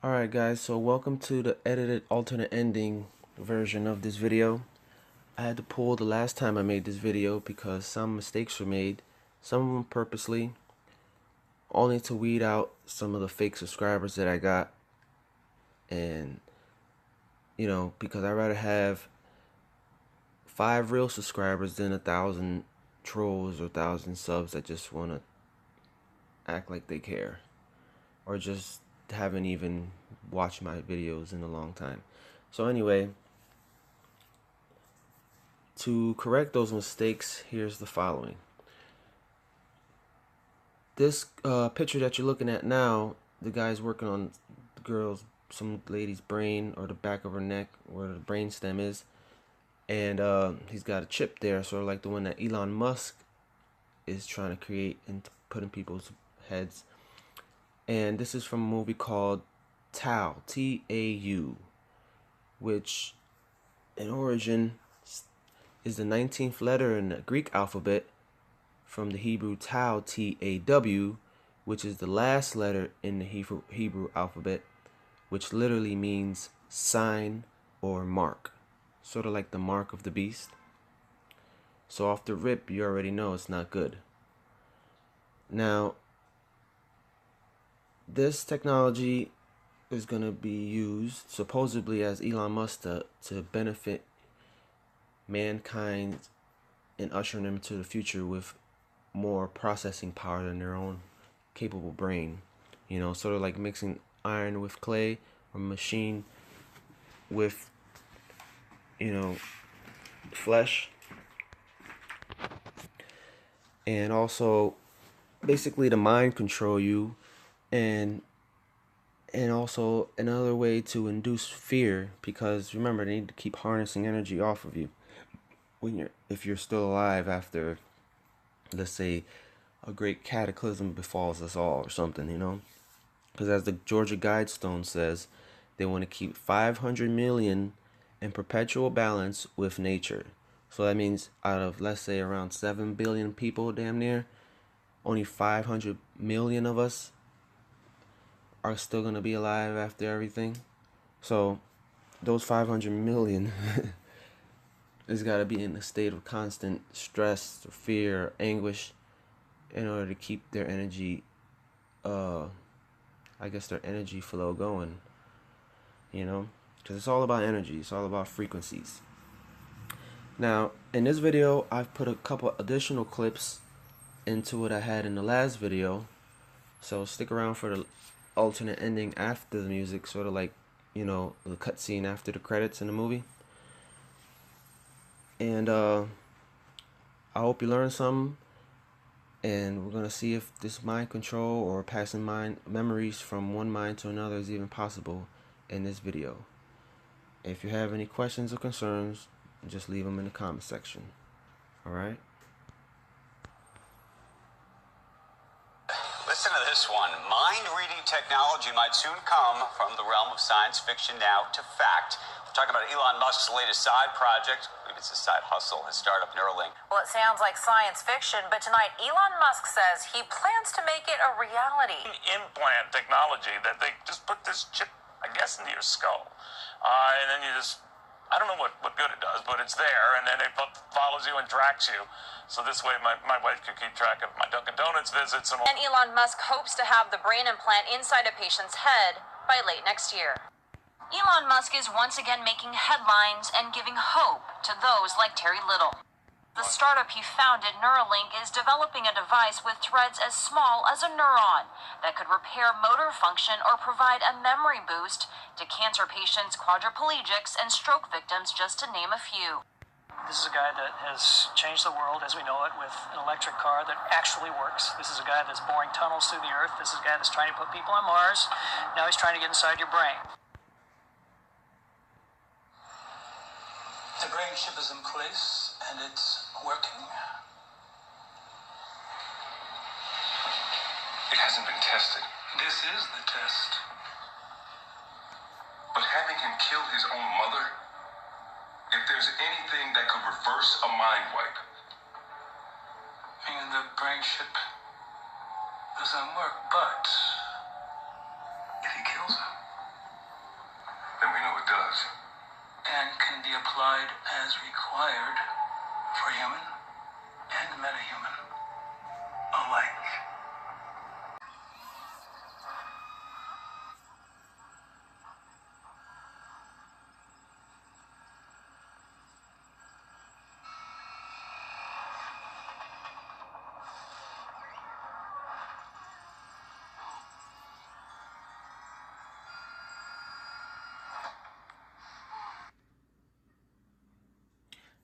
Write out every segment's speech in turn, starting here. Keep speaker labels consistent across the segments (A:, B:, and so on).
A: Alright guys, so welcome to the edited alternate ending version of this video. I had to pull the last time I made this video because some mistakes were made, some of them purposely, only to weed out some of the fake subscribers that I got. And, because I'd rather have 5 real subscribers than 1,000 trolls or 1,000 subs that just want to act like they care. Or just haven't even watched my videos in a long time. So anyway, to correct those mistakes, here's the following. This picture that you're looking at now, the guy's working on the girl's, some lady's brain, or the back of her neck where the brain stem is, and he's got a chip there, sort of like the one that Elon Musk is trying to create and put in people's heads. And this is from a movie called Tau, T-A-U, which in origin is the 19th letter in the Greek alphabet from the Hebrew Tau, T-A-W, which is the last letter in the Hebrew alphabet, which literally means sign or mark, sort of like the mark of the beast. So off the rip, you already know it's not good. Now, this technology is going to be used supposedly as Elon Musk to benefit mankind and ushering them into the future with more processing power than their own capable brain. Sort of like mixing iron with clay, or machine with, flesh. And also basically to mind control you, and also another way to induce fear, because remember, they need to keep harnessing energy off of you if you're still alive after, let's say, a great cataclysm befalls us all or something, because as the Georgia Guidestone says, they want to keep 500 million in perpetual balance with nature. So that means out of, let's say, around 7 billion people, damn near, only 500 million of us are still going to be alive after everything. So those 500 million has got to be in a state of constant stress, or fear, or anguish, in order to keep their energy, their energy flow going, because it's all about energy, it's all about frequencies. Now, in this video, I've put a couple additional clips into what I had in the last video, so stick around for the alternate ending after the music, sort of like, the cutscene after the credits in the movie. And I hope you learned something, and we're gonna see if this mind control or passing mind memories from one mind to another is even possible in this video. If you have any questions or concerns, just leave them in the comment section. Alright?
B: Listen to this one. Mind-reading technology might soon come from the realm of science fiction now to fact. We're talking about Elon Musk's latest side project. I believe it's a side hustle, his startup Neuralink.
C: Well, it sounds like science fiction, but tonight Elon Musk says he plans to make it a reality.
D: Implant technology that they just put this chip, I guess, into your skull. And then you just, I don't know what good it does, but it's there, and then it follows you and tracks you. So this way my wife could keep track of my Dunkin' Donuts visits. And
C: Elon Musk hopes to have the brain implant inside a patient's head by late next year. Elon Musk is once again making headlines and giving hope to those like Terry Little. The startup he founded, Neuralink, is developing a device with threads as small as a neuron that could repair motor function or provide a memory boost to cancer patients, quadriplegics, and stroke victims, just to name a few.
E: This is a guy that has changed the world as we know it with an electric car that actually works. This is a guy that's boring tunnels through the earth. This is a guy that's trying to put people on Mars. Now he's trying to get inside your brain.
F: The brain chip is in place, and it's working.
G: It hasn't been tested.
F: This is the test.
G: But having him kill his own mother, if there's anything that could reverse a mind wipe.
F: Meaning the brain chip doesn't work, but if he kills him, applied as required for human and metahuman alike.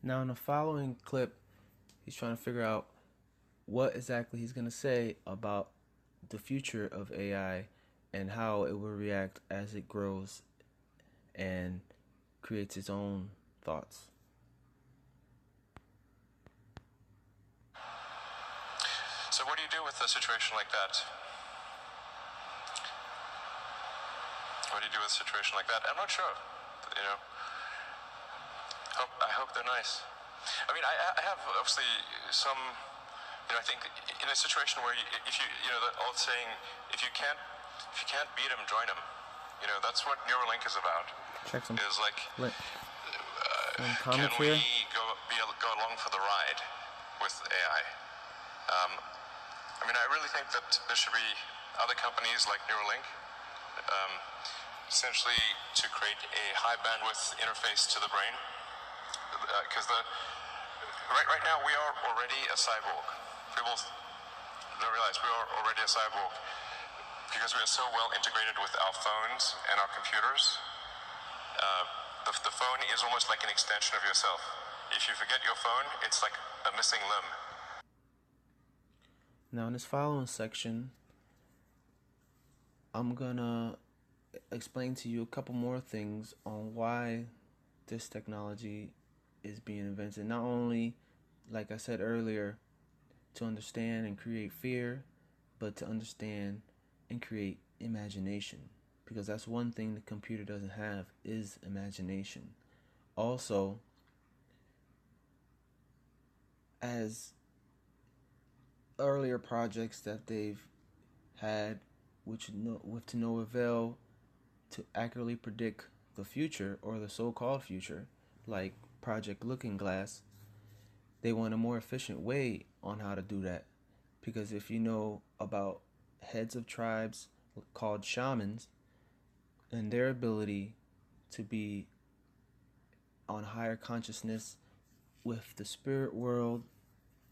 A: Now, in the following clip, he's trying to figure out what exactly he's going to say about the future of AI and how it will react as it grows and creates its own thoughts.
H: So what do you do with a situation like that? What do you do with a situation like that? I'm not sure, you know. I hope they're nice. I mean, I have obviously some, you know, I think in a situation where if you know, the old saying, if you can't beat them, join them. You know, that's what Neuralink is about.
A: Check some.
H: Is like,
A: can
H: we go along for the ride with AI? I mean, I really think that there should be other companies like Neuralink, essentially to create a high bandwidth interface to the brain. Because right now we are already a cyborg. People don't realize we are already a cyborg because we are so well integrated with our phones and our computers. The phone is almost like an extension of yourself. If you forget your phone, it's like a missing limb.
A: Now, in this following section, I'm gonna explain to you a couple more things on why this technology is being invented. Not only, like I said earlier, to understand and create fear, but to understand and create imagination, because that's one thing the computer doesn't have, is imagination. Also, as earlier projects that they've had, which with to no avail to accurately predict the future, or the so-called future, like Project Looking Glass, they want a more efficient way on how to do that. Because if you know about heads of tribes called shamans and their ability to be on higher consciousness with the spirit world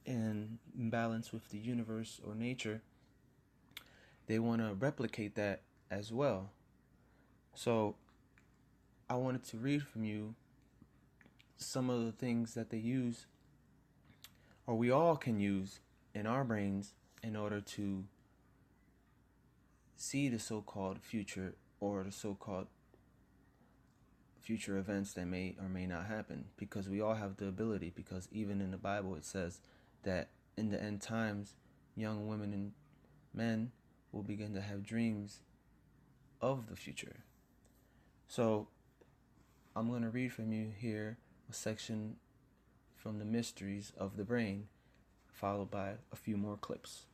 A: and in balance with the universe or nature, they want to replicate that as well. So I wanted to read from you some of the things that they use, or we all can use in our brains, in order to see the so-called future, or the so-called future events that may or may not happen, because we all have the ability. Because even in the Bible it says that in the end times, young women and men will begin to have dreams of the future. So I'm going to read from you here a section from the mysteries of the brain, followed by a few more clips.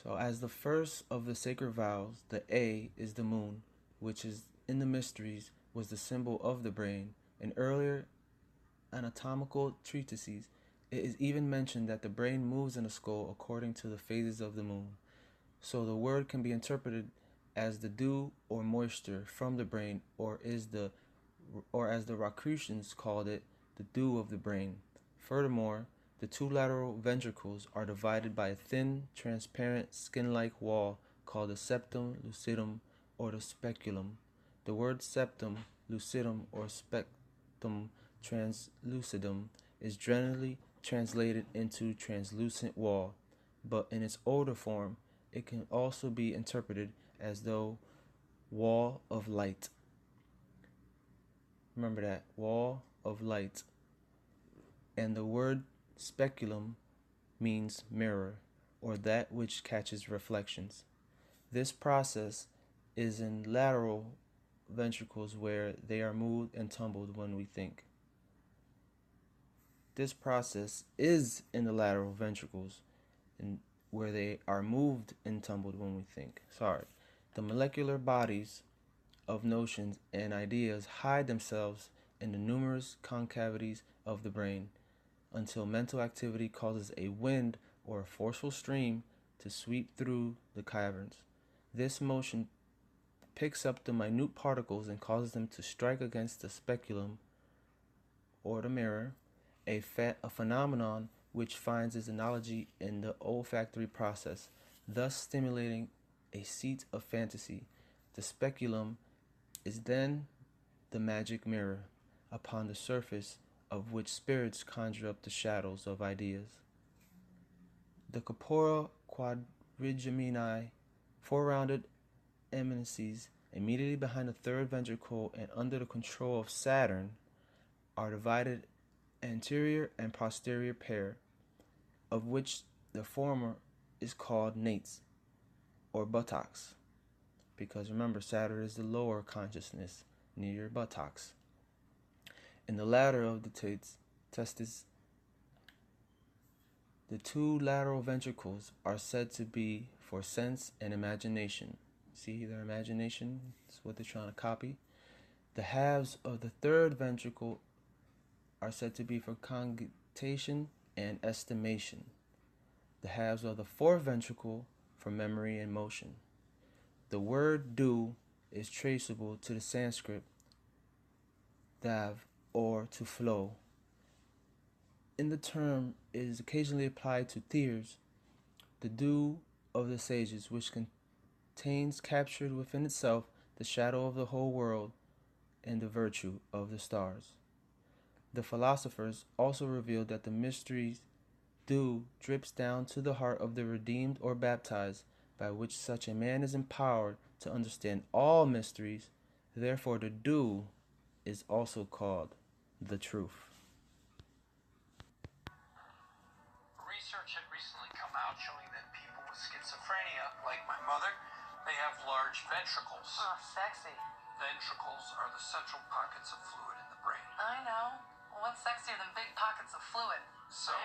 A: So as the first of the sacred vows, the A is the moon, which is in the mysteries was the symbol of the brain. In earlier anatomical treatises, it is even mentioned that the brain moves in the skull according to the phases of the moon. So the word can be interpreted as the dew or moisture from the brain, or as the Rosicrucians called it, the dew of the brain. Furthermore, the two lateral ventricles are divided by a thin, transparent, skin-like wall called the septum lucidum or the speculum. The word septum lucidum or spectrum translucidum is generally translated into translucent wall, but in its older form, it can also be interpreted as though wall of light. Remember that, wall of light. And the word speculum means mirror, or that which catches reflections. This process is in lateral ventricles, where they are moved and tumbled when we think. This process is in the lateral ventricles, where they are moved and tumbled when we think. The molecular bodies of notions and ideas hide themselves in the numerous concavities of the brain until mental activity causes a wind or a forceful stream to sweep through the caverns. This motion picks up the minute particles and causes them to strike against the speculum or the mirror, a phenomenon which finds its analogy in the olfactory process, thus stimulating a seat of fantasy. The speculum is then the magic mirror, upon the surface of which spirits conjure up the shadows of ideas. The corpora quadrigemini, four-rounded eminences immediately behind the third ventricle and under the control of Saturn, are divided anterior and posterior pair, of which the former is called nates, or buttocks, because remember, Saturn is the lower consciousness near your buttocks. In the latter of the testes, the two lateral ventricles are said to be for sense and imagination. See, their imagination is what they're trying to copy. The halves of the third ventricle are said to be for cogitation and estimation. The halves of the fourth ventricle for memory and motion. The word do is traceable to the Sanskrit dav, or to flow. In the term, it is occasionally applied to Theîrs, the dew of the sages, which contains captured within itself the shadow of the whole world and the virtue of the stars. The philosophers also revealed that the mysteries dew drips down to the heart of the redeemed or baptized, by which such a man is empowered to understand all mysteries. Therefore the dew is also called the truth.
F: Research had recently come out showing that people with schizophrenia, like my mother, they have large ventricles.
C: Oh, sexy.
F: Ventricles are the central pockets of fluid in the brain.
C: I know. Well, what's sexier than big pockets of fluid?
F: So,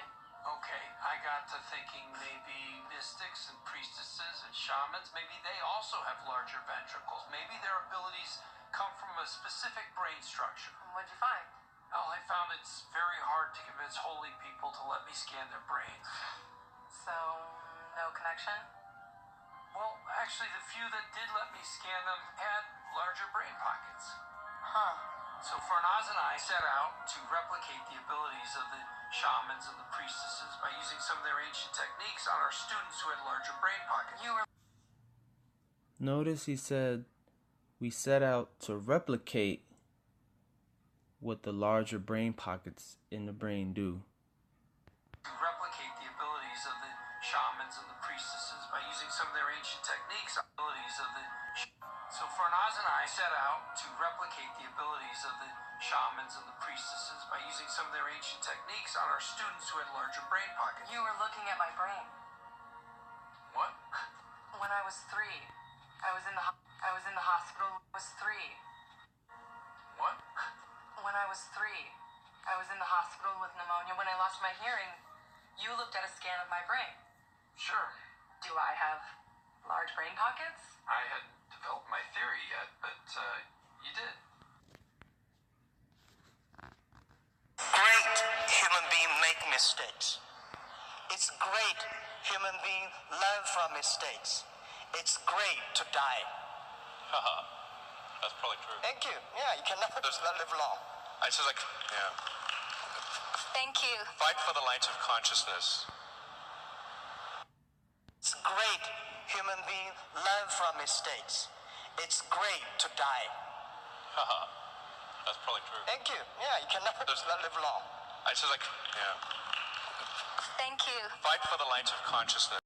F: okay, I got to thinking maybe mystics and priestesses and shamans, maybe they also have larger ventricles. Maybe their abilities come from a specific brain structure.
C: What'd you find?
F: Well, I found it's very hard to convince holy people to let me scan their brains.
C: So, no connection?
F: Well, actually, the few that did let me scan them had larger brain pockets.
C: Huh.
F: So Farnaz and I set out to replicate the abilities of the shamans and the priestesses by using some of their ancient techniques on our students who had larger brain pockets.
C: You were...
A: Notice he said, we set out to replicate what the larger brain pockets in the brain do.
F: To replicate the abilities of the shamans and the priestesses by using some of their ancient techniques. So Farnaz and I set out to replicate the abilities of the shamans and the priestesses by using some of their ancient techniques on our students who had larger brain pockets.
C: You were looking at my brain.
F: What?
C: When I was 3, I was in the hospital. I was 3.
F: What?
C: When I was 3, I was in the hospital with pneumonia. When I lost my hearing, you looked at a scan of my brain.
F: Sure.
C: Do I have large brain pockets?
F: I hadn't developed my theory yet, but you did.
I: Great human beings make mistakes. It's great human beings learn from mistakes. It's great to die.
H: Haha. That's probably true.
I: Thank you. Yeah, you can never live long.
H: I just like, yeah.
C: Thank you.
H: Fight for the light of consciousness.
I: It's great human beings learn from mistakes. It's great to die.
H: Haha. That's probably true.
I: Thank you. Yeah, you can never live long.
H: I just like, yeah.
C: Thank you.
H: Fight for the light of consciousness.